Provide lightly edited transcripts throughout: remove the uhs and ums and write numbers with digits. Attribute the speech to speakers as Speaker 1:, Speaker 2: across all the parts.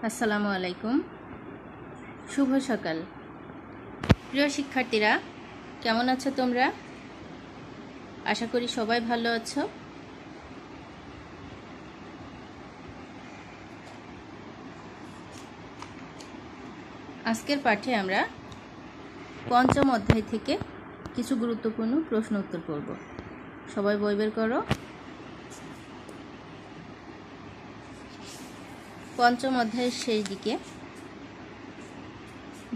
Speaker 1: আসসালামু আলাইকুম। শুভ সকাল। প্রিয় শিক্ষার্থীরা, কেমন আছো তোমরা? আশা করি সবাই ভালো আছো। আজকের পাঠে আমরা পঞ্চম অধ্যায় থেকে কিছু গুরুত্বপূর্ণ প্রশ্ন উত্তর করব। সবাই বই বের করো। পঞ্চম অধ্যায়ের শেষ দিকে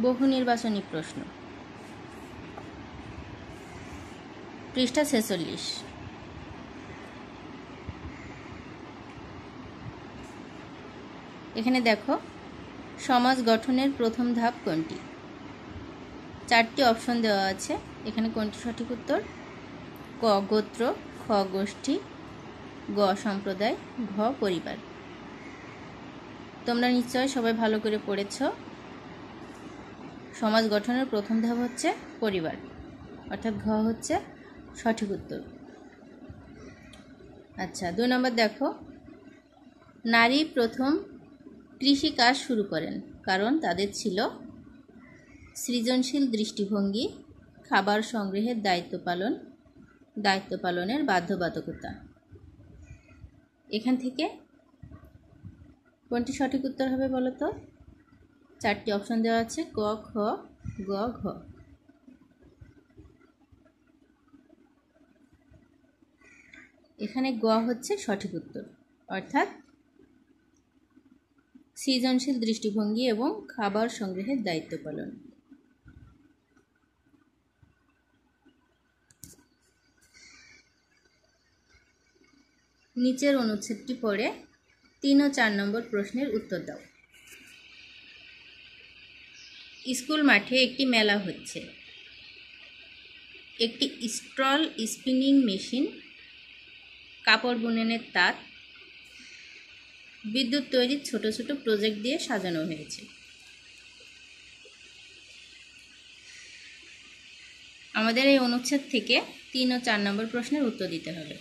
Speaker 1: বহু নির্বাচনী প্রশ্ন, পৃষ্ঠা 46। এখানে দেখো, সমাজ গঠনের প্রথম ধাপ কোনটি? 4টি অপশন দেওয়া আছে। এখানে কোনটি সঠিক উত্তর? ক গোত্র, খ গোষ্ঠী, গ সম্প্রদায়, ঘ পরিবার। তোমরা নিশ্চয় সবাই ভালো করে পড়েছ। সমাজ গঠনের প্রথম ধাপ হচ্ছে পরিবার, অর্থাৎ ঘ হচ্ছে সঠিক উত্তর। আচ্ছা, 2 নম্বর দেখো, নারী প্রথম কৃষি কাজ শুরু করেন কারণ তাদের ছিল সৃজনশীল দৃষ্টিভঙ্গি, খাবার সংগ্রহের দায়িত্ব পালনের বাধ্যবাধকতা। এখান থেকে কোনটি সঠিক উত্তর হবে বলো তো? 4টি অপশন দেওয়া আছে, ক খ গ ঘ। এখানে গ হচ্ছে সঠিক উত্তর, অর্থাৎ সৃজনশীল দৃষ্টিভঙ্গি এবং খাবার সংগ্রহের দায়িত্ব পালন। নিচের অনুচ্ছেদটি পড়ে 3 ও 4 নম্বর প্রশ্নের উত্তর দাও। স্কুল মাঠে একটি মেলা হচ্ছে। একটি স্ট্রল স্পিনিং মেশিন, কাপড় বুননের তাঁত, বিদ্যুৎ তৈরির ছোট ছোট প্রজেক্ট দিয়ে সাজানো হয়েছে। আমাদের এই অনুচ্ছেদ থেকে 3 ও 4 নম্বর প্রশ্নের উত্তর দিতে হবে।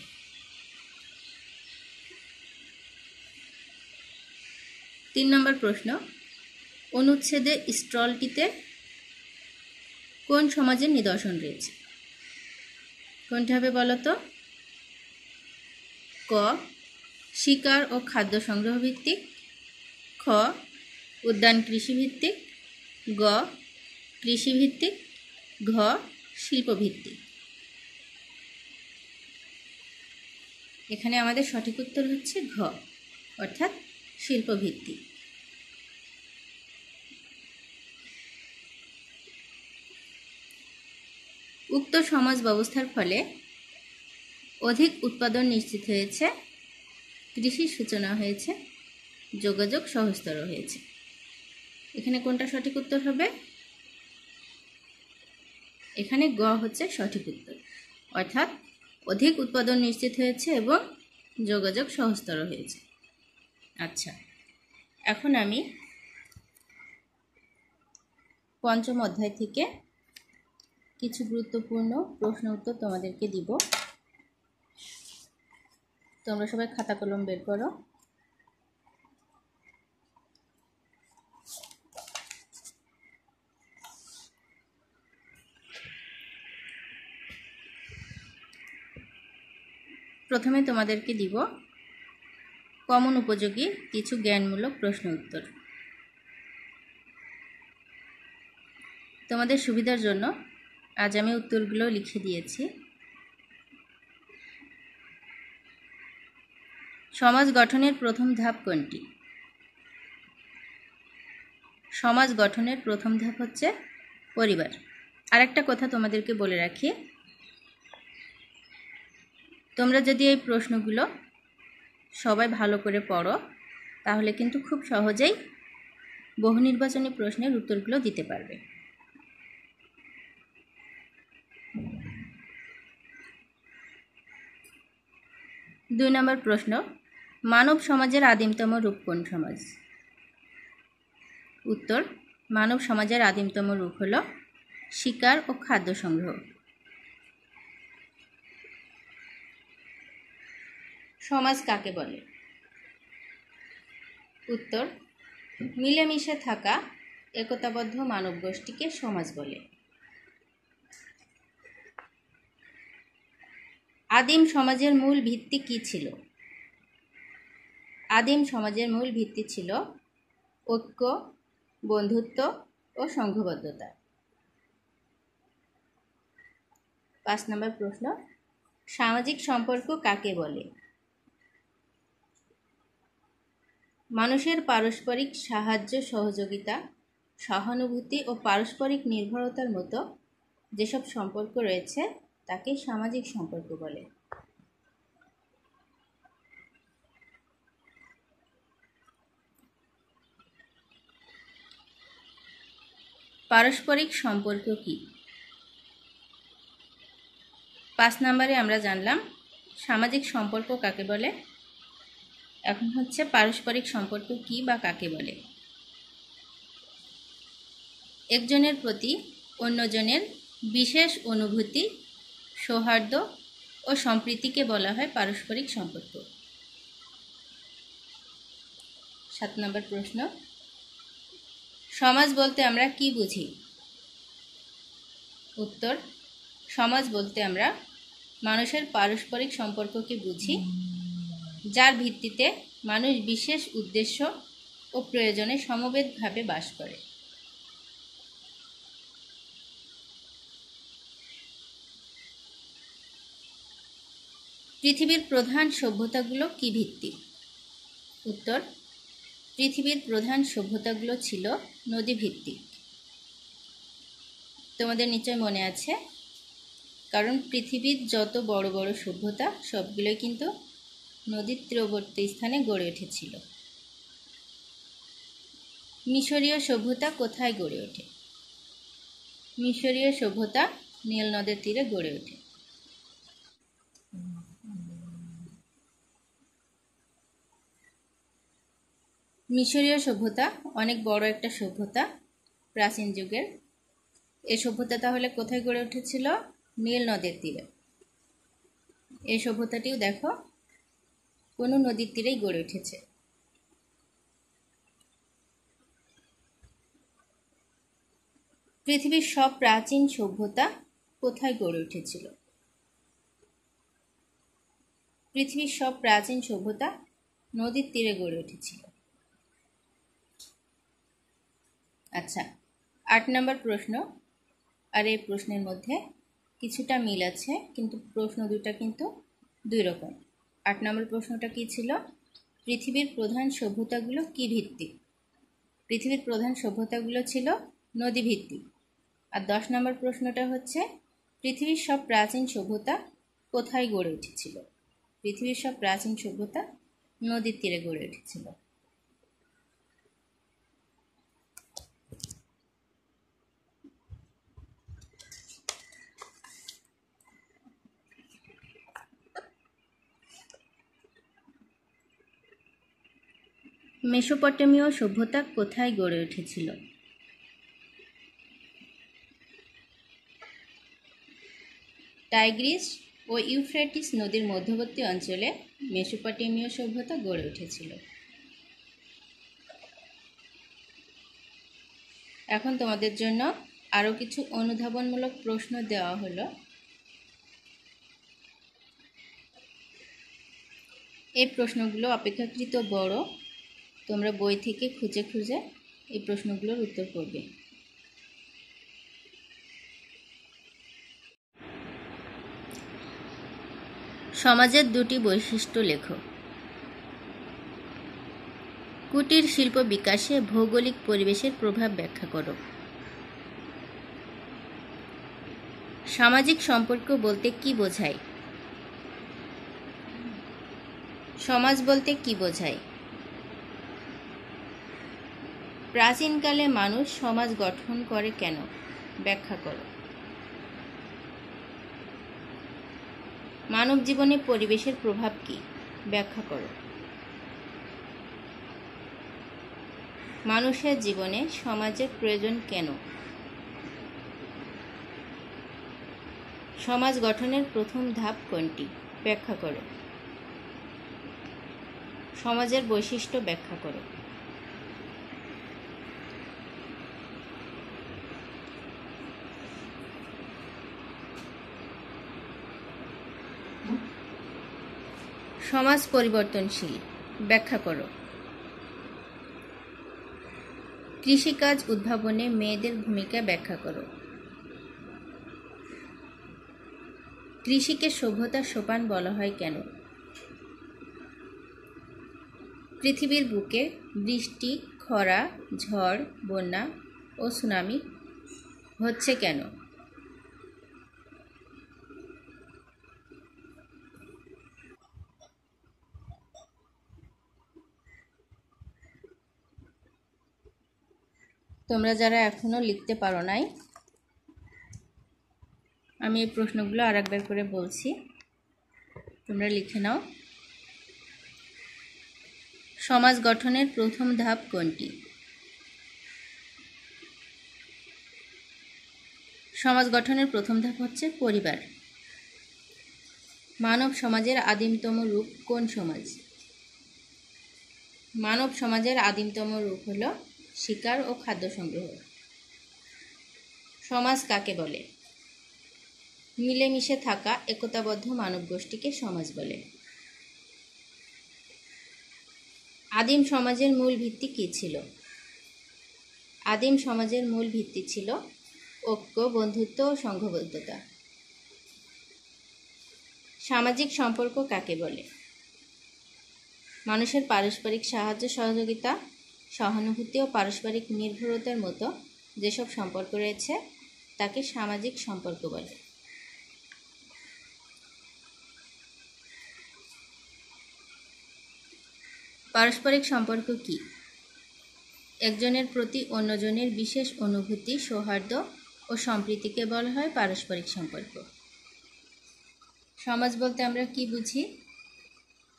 Speaker 1: 3 নম্বর প্রশ্ন, অনুচ্ছেদে স্টলটিতে কোন সমাজের নিদর্শন রয়েছে? কোনটি হবে বলো তো? ক শিকার ও খাদ্য সংগ্রহ ভিত্তিক, খ উদ্যান কৃষি ভিত্তিক, গ কৃষি ভিত্তিক, ঘ শিল্প ভিত্তিক। এখানে আমাদের সঠিক উত্তর হচ্ছে ঘ, অর্থাৎ শিল্প ভিত্তিক। উক্ত সমাজ ব্যবস্থার ফলে অধিক উৎপাদন নিশ্চিত হয়েছে, কৃষির সূচনা হয়েছে, যোগাযোগ সহজতর হয়েছে। এখানে কোনটা সঠিক উত্তর হবে? এখানে গ হচ্ছে সঠিক উত্তর, অর্থাৎ অধিক উৎপাদন নিশ্চিত হয়েছে এবং যোগাযোগ সহজতর হয়েছে। আচ্ছা, এখন আমি পঞ্চম অধ্যায় থেকে কিছু গুরুত্বপূর্ণ প্রশ্ন উত্তর তোমাদেরকে দিব। তোমরা সবাই খাতা কলম বের করো। প্রথমে তোমাদেরকে দিব কমন উপযোগী কিছু জ্ঞানমূলক প্রশ্ন উত্তর। তোমাদের সুবিধার জন্য আজ আমি উত্তরগুলো লিখে দিয়েছি। সমাজ গঠনের প্রথম ধাপ কোনটি? সমাজ গঠনের প্রথম ধাপ হচ্ছে পরিবার। আরেকটা কথা তোমাদেরকে বলে রাখি, তোমরা যদি এই প্রশ্নগুলো সবাই ভালো করে পড়ো তাহলে কিন্তু খুব সহজেই বহু নির্বাচনী প্রশ্নের উত্তরগুলো দিতে পারবে। দুই নম্বর প্রশ্ন, মানব সমাজের আদিমতম রূপ কোন সমাজ? উত্তর, মানব সমাজের আদিমতম রূপ হলো শিকার ও খাদ্য সংগ্রহ। সমাজ কাকে বলে? উত্তর, মিলেমিশে থাকা একতাবদ্ধ মানব গোষ্ঠীকে সমাজ বলে। আদিম সমাজের মূল ভিত্তি কী ছিল? আদিম সমাজের মূল ভিত্তি ছিল ঐক্য, বন্ধুত্ব ও সংঘবদ্ধতা। 5 নম্বর প্রশ্ন, সামাজিক সম্পর্ক কাকে বলে? মানুষের পারস্পরিক সাহায্য সহযোগিতা, সহানুভূতি ও পারস্পরিক নির্ভরতার মতো যেসব সম্পর্ক রয়েছে তাকে সামাজিক সম্পর্ক বলে। পারস্পরিক সম্পর্ক কি? 5 নম্বরে আমরা জানলাম সামাজিক সম্পর্ক কাকে বলে। এখন হচ্ছে পারস্পরিক সম্পর্ক কি বা কাকে বলে। একজনের প্রতি অন্যজনের বিশেষ অনুভূতি, সৌহার্দ্য ও সম্প্রীতিকে বলা হয় পারস্পরিক সম্পর্ক। 7 নম্বর প্রশ্ন, সমাজ বলতে আমরা কি বুঝি? উত্তর, সমাজ বলতে আমরা মানুষের পারস্পরিক সম্পর্ককে বুঝি, যার ভিত্তিতে মানুষ বিশেষ উদ্দেশ্য ও প্রয়োজনে সমবেতভাবে বাস করে। পৃথিবীর প্রধান সভ্যতাগুলো কি ভিত্তিক? উত্তর, পৃথিবীর প্রধান সভ্যতাগুলো ছিল নদী ভিত্তিক। তোমাদের নিশ্চয় মনে আছে, কারণ পৃথিবীর যত বড় বড় সভ্যতা সবগুলোই কিন্তু নদীর তীরবর্তী স্থানে গড়ে উঠেছিল। মিশরীয় সভ্যতা কোথায় গড়ে ওঠে? মিশরীয় সভ্যতা নীল নদের তীরে গড়ে ওঠে। মিশরীয় সভ্যতা অনেক বড় একটা সভ্যতা, প্রাচীন যুগের। এই সভ্যতা তাহলে কোথায় গড়ে উঠেছিল? নীল নদের তীরে। এই সভ্যতাটিও দেখো কোনো নদীর তীরেই গড়ে উঠেছে। পৃথিবীর সব প্রাচীন সভ্যতা কোথায় গড়ে উঠেছিল? পৃথিবীর সব প্রাচীন সভ্যতা নদীর তীরে গড়ে উঠেছিল। আচ্ছা, 8 নম্বর প্রশ্ন, আর এই প্রশ্নের মধ্যে কিছুটা মিল আছে, কিন্তু প্রশ্ন দুটা কিন্তু দুই রকম। 8 নম্বর প্রশ্নটা কি ছিল? পৃথিবীর প্রধান সভ্যতাগুলো কি ভিত্তিক? পৃথিবীর প্রধান সভ্যতাগুলো ছিল নদী ভিত্তিক। আর 10 নম্বর প্রশ্নটা হচ্ছে পৃথিবীর সব প্রাচীন সভ্যতা কোথায় গড়ে উঠেছিল? পৃথিবীর সব প্রাচীন সভ্যতা নদীর তীরে গড়ে উঠেছিল। মেসোপটেমীয় সভ্যতা কোথায় গড়ে উঠেছিল? টাইগ্রিস ও ইউফ্রেটিস নদীর মধ্যবর্তী অঞ্চলে মেসোপটেমীয় সভ্যতা গড়ে উঠেছিল। এখন তোমাদের জন্য আরও কিছু অনুধাবনমূলক প্রশ্ন দেওয়া হলো। এই প্রশ্নগুলো অপেক্ষাকৃত বড়, তোমরা বই থেকে খুঁজে খুঁজে এই প্রশ্নগুলোর উত্তর করবে। সমাজের দুটি বৈশিষ্ট্য লেখো। কুটির শিল্প বিকাশে ভৌগোলিক পরিবেশের প্রভাব ব্যাখ্যা করো। সামাজিক সম্পর্ক বলতে কি বোঝায়? সমাজ বলতে কি বোঝায়? প্রাচীনকালে মানুষ সমাজ গঠন করে কেন? ব্যাখ্যা করো। মানব জীবনে পরিবেশের প্রভাব কি? ব্যাখ্যা করো। মানুষের জীবনে সমাজের প্রয়োজন কেন? সমাজ গঠনের প্রথম ধাপ কোনটি? ব্যাখ্যা করো। সমাজের বৈশিষ্ট্য ব্যাখ্যা করো। সমাজ পরিবর্তনশীল, ব্যাখ্যা করো। কৃষিকাজ উদ্ভাবনে মেয়েদের ভূমিকা ব্যাখ্যা করো। কৃষিকে সভ্যতার সোপান বলা হয় কেন? পৃথিবীর বুকে বৃষ্টি, খরা, ঝড়, বন্যা ও সুনামি হচ্ছে কেন? তোমরা যারা এখনো লিখতে পারো নাই, আমি এই প্রশ্নগুলো আরেকবার করে বলছি, তোমরা লিখে নাও। সমাজ গঠনের প্রথম ধাপ কোনটি? সমাজ গঠনের প্রথম ধাপ হচ্ছে পরিবার। মানব সমাজের আদিমতম রূপ কোন সমাজ? মানব সমাজের আদিমতম রূপ হল শিকার ও খাদ্য সংগ্রহ। সমাজ কাকে বলে? মিলেমিশে থাকা একতাবদ্ধ মানব গোষ্ঠীকে সমাজ বলে। আদিম সমাজের মূল ভিত্তি কী ছিল? আদিম সমাজের মূল ভিত্তি ছিল ঐক্য, বন্ধুত্ব ও সংঘবদ্ধতা। সামাজিক সম্পর্ক কাকে বলে? মানুষের পারস্পরিক সাহায্য সহযোগিতা, সহানুভূতি ও পারস্পরিক নির্ভরতার মতো যেসব সম্পর্ক রয়েছে তাকে সামাজিক সম্পর্ক বলে। পারস্পরিক সম্পর্ক কি? একজনের প্রতি অন্যজনের বিশেষ অনুভূতি, সৌহার্দ্য ও সম্প্রীতিকে বলা হয় পারস্পরিক সম্পর্ক। সমাজ বলতে আমরা কি বুঝি?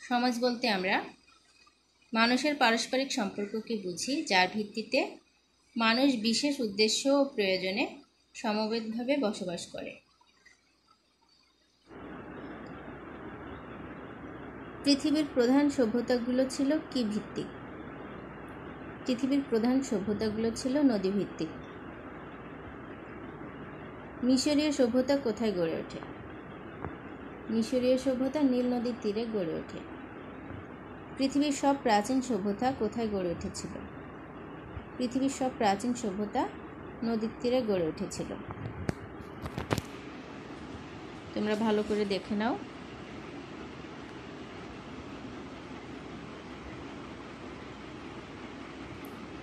Speaker 1: সমাজ বলতে আমরা মানুষের পারস্পরিক সম্পর্ককে বুঝি, যার ভিত্তিতে মানুষ বিশেষ উদ্দেশ্য ও প্রয়োজনে সমবেতভাবে বসবাস করে। পৃথিবীর প্রধান সভ্যতাগুলো ছিল কি ভিত্তিক? পৃথিবীর প্রধান সভ্যতাগুলো ছিল নদী ভিত্তিক। মিশরীয় সভ্যতা কোথায় গড়ে ওঠে? মিশরীয় সভ্যতা নীল নদীর তীরে গড়ে ওঠে। পৃথিবীর সব প্রাচীন সভ্যতা কোথায় গড়ে উঠেছিল? পৃথিবীর সব প্রাচীন সভ্যতা নদীর তীরে গড়ে উঠেছিল। তোমরা ভালো করে দেখে নাও।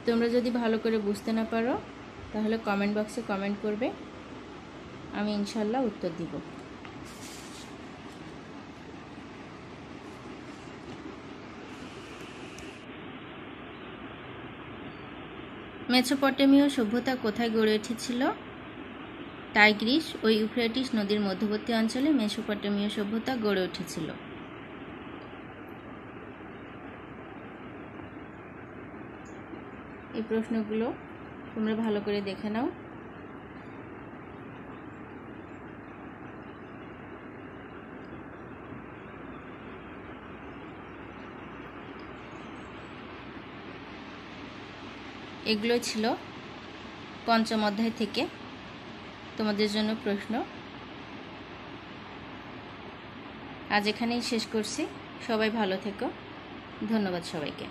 Speaker 1: তোমরা যদি ভালো করে বুঝতে না পারো তাহলে কমেন্ট বক্সে কমেন্ট করবে, আমি ইনশাল্লাহ উত্তর দিব। মেসোপটেমীয় সভ্যতা কোথায় গড়ে উঠেছিল? টাইগ্রিস ও ইউফ্রেটিস নদীর মধ্যবর্তী অঞ্চলে মেসোপটেমীয় সভ্যতা গড়ে উঠেছিল। এই প্রশ্নগুলো তোমরা ভালো করে দেখে নাও। এগুলো ছিল পঞ্চম অধ্যায় থেকে তোমাদের জন্য প্রশ্ন। আজ এখানেই শেষ করছি। সবাই ভালো থেকো। ধন্যবাদ সবাইকে।